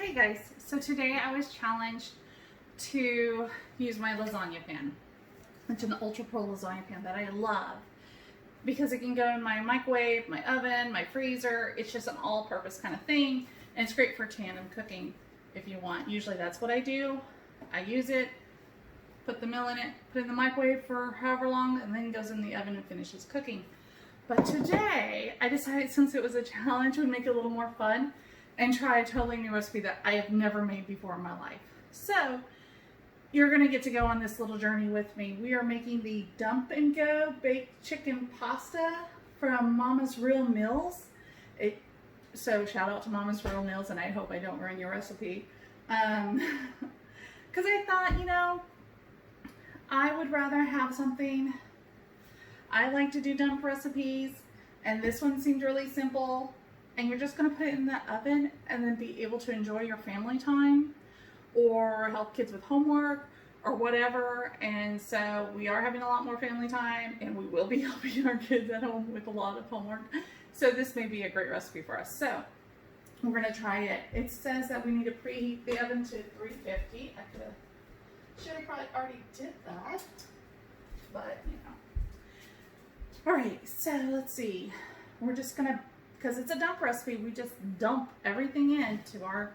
Hey guys, so today I was challenged to use my lasagna pan. It's an Ultra Pro lasagna pan that I love because it can go in my microwave, my oven, my freezer. It's just an all-purpose kind of thing, and it's great for tandem cooking if you want. Usually that's what I do. I use it, put the meal in it, put it in the microwave for however long, and then it goes in the oven and finishes cooking. But today I decided, since it was a challenge, would make it a little more fun and try a totally new recipe that I have never made before in my life. So you're gonna get to go on this little journey with me. We are making the Dump and Go baked chicken pasta from Mama's Real Meals. So shout out to Mama's Real Meals, and I hope I don't ruin your recipe. Because I thought, I would rather have something. I like to do dump recipes, and this one seemed really simple. And you're just going to put it in the oven and then be able to enjoy your family time or help kids with homework or whatever. And so we are having a lot more family time, and we will be helping our kids at home with a lot of homework. So this may be a great recipe for us. So we're going to try it. It says that we need to preheat the oven to 350. Should have probably already did that, but All right, so let's see. We're just going to, because it's a dump recipe, we just dump everything into our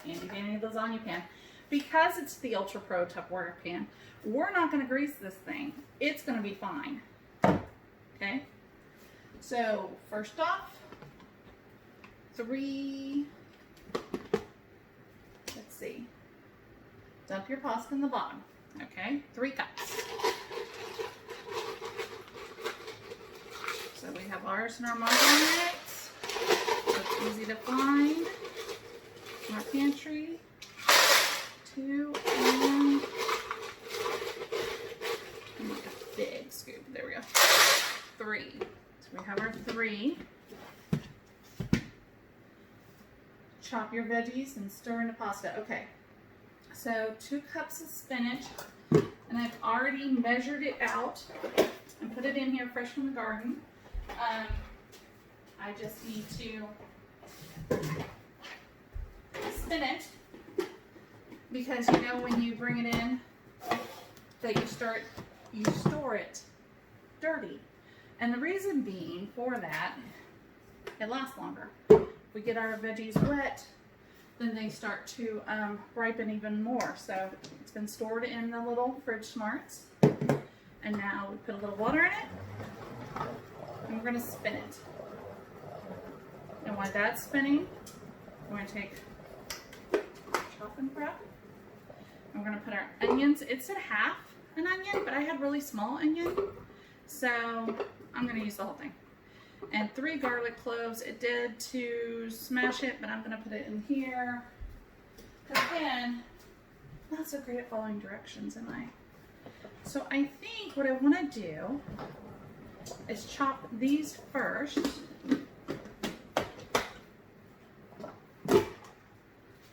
handy dandy lasagna pan. Because it's the Ultra Pro Tupperware pan, we're not going to grease this thing. It's going to be fine. Okay? So, first off, let's see. Dump your pasta in the bottom. Okay? 3 cups. So we have ours and our margarine. Easy to find in our pantry. 2 and like a big scoop. There we go. 3. So we have our 3. Chop your veggies and stir in the pasta. Okay. So 2 cups of spinach, and I've already measured it out and put it in here fresh from the garden. I just need to spin it, because when you bring it in that you store it dirty, and the reason being for that, it lasts longer. If we get our veggies wet, then they start to ripen even more. So it's been stored in the little fridge smarts, and now we put a little water in it, and we're going to spin it. And while that's spinning, we're going to take chopping prep. And we're going to put our onions. It said half an onion, but I had really small onion, so I'm going to use the whole thing. And 3 garlic cloves. It did to smash it, but I'm going to put it in here. Because again, I'm not so great at following directions, am I? So I think what I want to do is chop these first.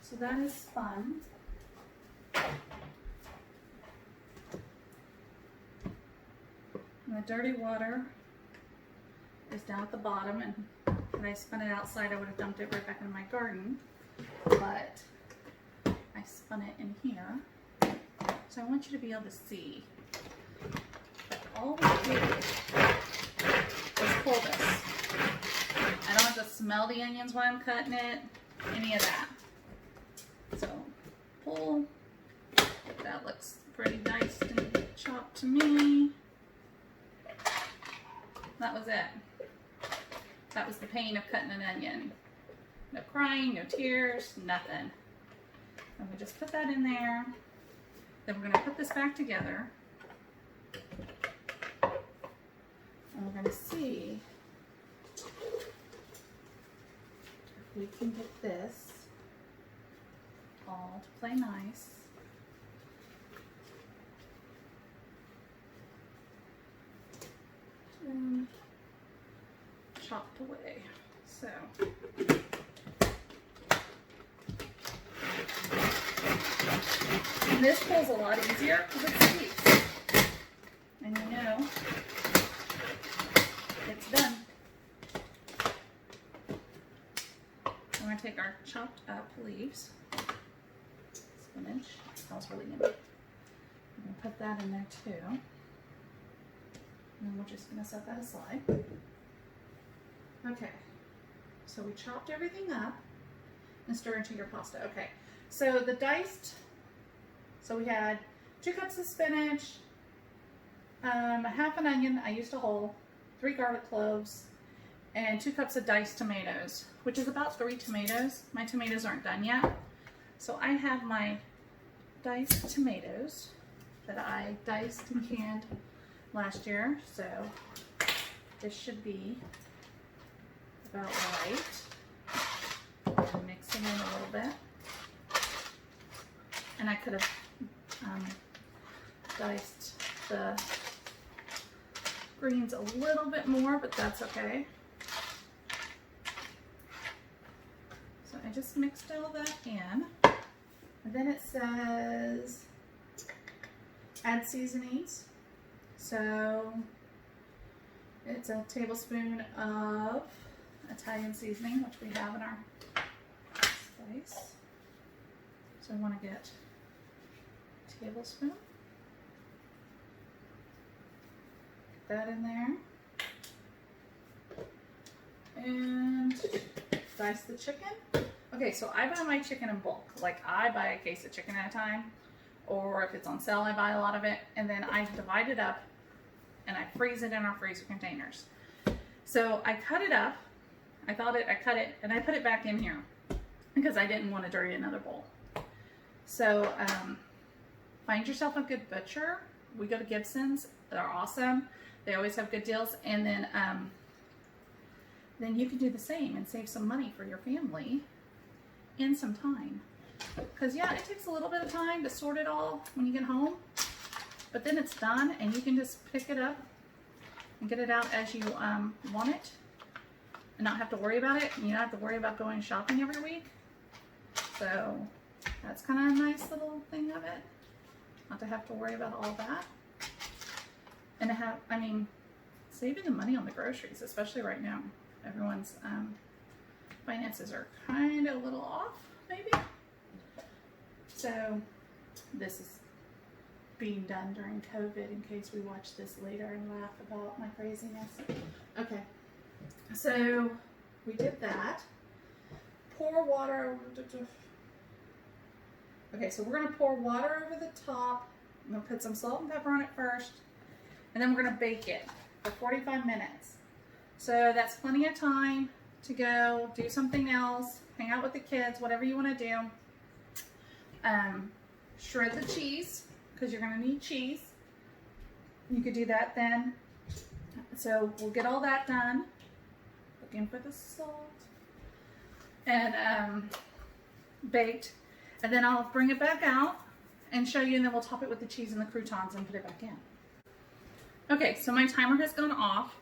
So that is fun. And the dirty water is down at the bottom, and had I spun it outside, I would have dumped it right back into my garden. But I spun it in here. So I want you to be able to see. But all we do is pull this. I don't have to smell the onions while I'm cutting it, any of that. So pull. That looks pretty diced and chopped to me. That was it. That was the pain of cutting an onion. No crying, no tears, nothing. And we just put that in there. Then we're going to put this back together. And we're going to see if we can get this all to play nice. And chopped away. So and this pulls a lot easier because it's sweet. And it's done. We're going to take our chopped up leaves spinach. It smells really yummy. I'm going to put that in there too. And then we're just going to set that aside. Okay, so we chopped everything up and stir into your pasta. Okay, so the diced, so we had 2 cups of spinach, a half an onion, I used a whole, 3 garlic cloves, and 2 cups of diced tomatoes, which is about 3 tomatoes. My tomatoes aren't done yet. So I have my diced tomatoes that I diced and canned last year. So this should be about right. Mix it in a little bit. And I could have diced the greens a little bit more, but that's okay. So I just mixed all that in. And then it says add seasonings. So it's a tablespoon of Italian seasoning, which we have in our spice. So I want to get a tablespoon. Get that in there. And dice the chicken. Okay, so I buy my chicken in bulk. Like I buy a case of chicken at a time, or if it's on sale, I buy a lot of it, and then I divide it up and I freeze it in our freezer containers. So I cut it up. I cut it and I put it back in here because I didn't want to dirty another bowl. So find yourself a good butcher. We go to Gibson's. They're awesome. They always have good deals. And then you can do the same and save some money for your family and some time. Because yeah, it takes a little bit of time to sort it all when you get home, but then it's done and you can just pick it up and get it out as you want it and not have to worry about it. And you don't have to worry about going shopping every week. So that's kind of a nice little thing of it, not to have to worry about all that. And to have, I mean, saving the money on the groceries, especially right now. Everyone's finances are kind of a little off, maybe. So this is being done during COVID in case we watch this later and laugh about my craziness. Okay, so we did that. Pour water. Okay, so we're gonna pour water over the top. I'm gonna put some salt and pepper on it first, and then we're gonna bake it for 45 minutes. So that's plenty of time to go do something else, hang out with the kids, whatever you want to do. Shred the cheese, because you're going to need cheese. You could do that then. So we'll get all that done. Looking for the salt. And baked. And then I'll bring it back out and show you, and then we'll top it with the cheese and the croutons and put it back in. Okay, so my timer has gone off.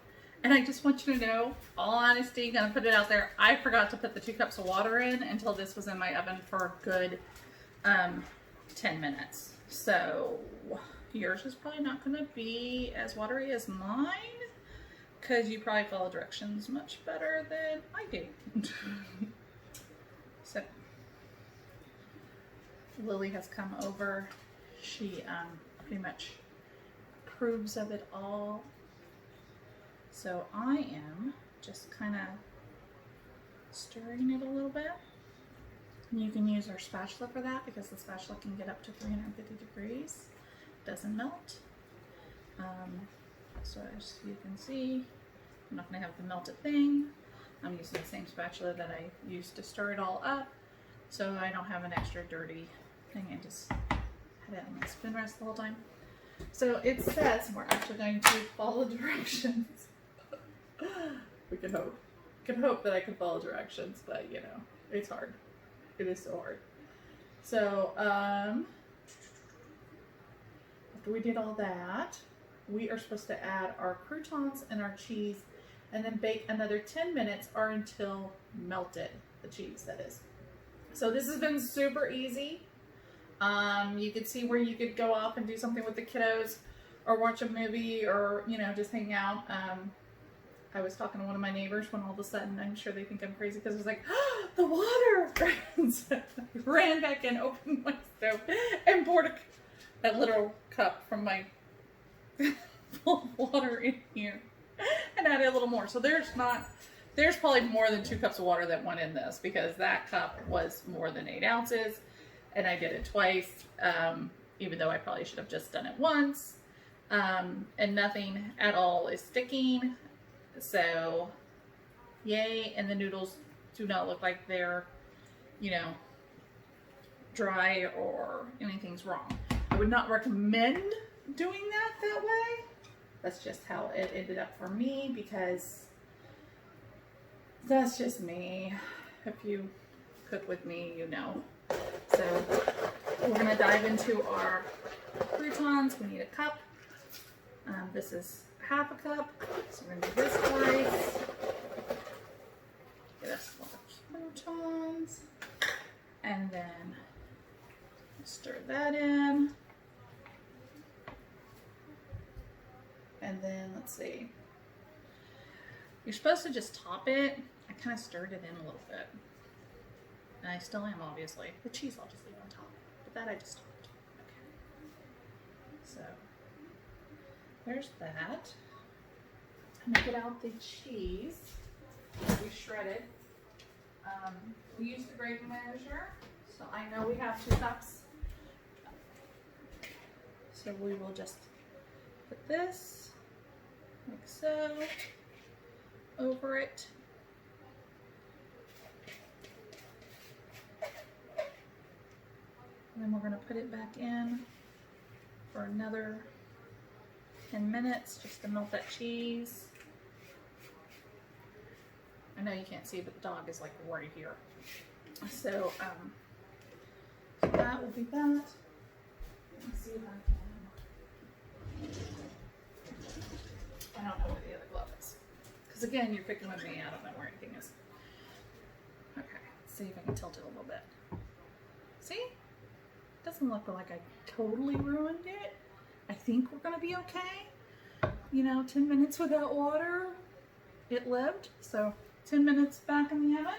And I just want you to know, all honesty, gonna put it out there, I forgot to put the 2 cups of water in until this was in my oven for a good 10 minutes. So yours is probably not gonna be as watery as mine, because you probably follow directions much better than I do. So Lily has come over. She pretty much approves of it all. So I am just kind of stirring it a little bit. And you can use our spatula for that because the spatula can get up to 350 degrees. Doesn't melt. So as you can see, I'm not going to have the melted thing. I'm using the same spatula that I used to stir it all up, so I don't have an extra dirty thing and just had it on my spin rest the whole time. So it says we're actually going to follow directions. We can hope. Can hope that I can follow directions, but you know, it's hard. It is so hard. So, after we did all that, we are supposed to add our croutons and our cheese and then bake another 10 minutes or until melted, the cheese that is. So this has been super easy. You could see where you could go off and do something with the kiddos or watch a movie or, you know, just hang out. I was talking to one of my neighbors when all of a sudden, I'm sure they think I'm crazy because I was like, oh, the water! And so I ran back in, opened my stove, and poured a literal cup from my full of water in here and added a little more. So there's probably more than 2 cups of water that went in this, because that cup was more than 8 ounces, and I did it twice, even though I probably should have just done it once. And nothing at all is sticking. So yay. And the noodles do not look like they're, you know, dry or anything's wrong. I would not recommend doing that way. That's just how it ended up for me, because that's just me. If you cook with me, you know. So we're gonna dive into our croutons. We need a cup. This is half a cup, so we're gonna do this twice. Get us more croutons, and then stir that in. And then let's see. You're supposed to just top it. I kind of stirred it in a little bit. And I still am, obviously. The cheese I'll just leave on top. But that I just topped. Okay. So, there's that. I'm going to get out the cheese that we shredded. We used the gravy measure. So I know we have 2 cups. So we will just put this, like so, over it. And then we're going to put it back in for another 10 minutes just to melt that cheese. I know you can't see, but the dog is like right here. So, so that will be that. Let me see if I can. I don't know where the other glove is. Because again, you're picking with me. I don't know where anything is. Okay, let's see if I can tilt it a little bit. See? Doesn't look like I totally ruined it. I think we're gonna be okay. You know, 10 minutes without water, it lived. So 10 minutes back in the oven.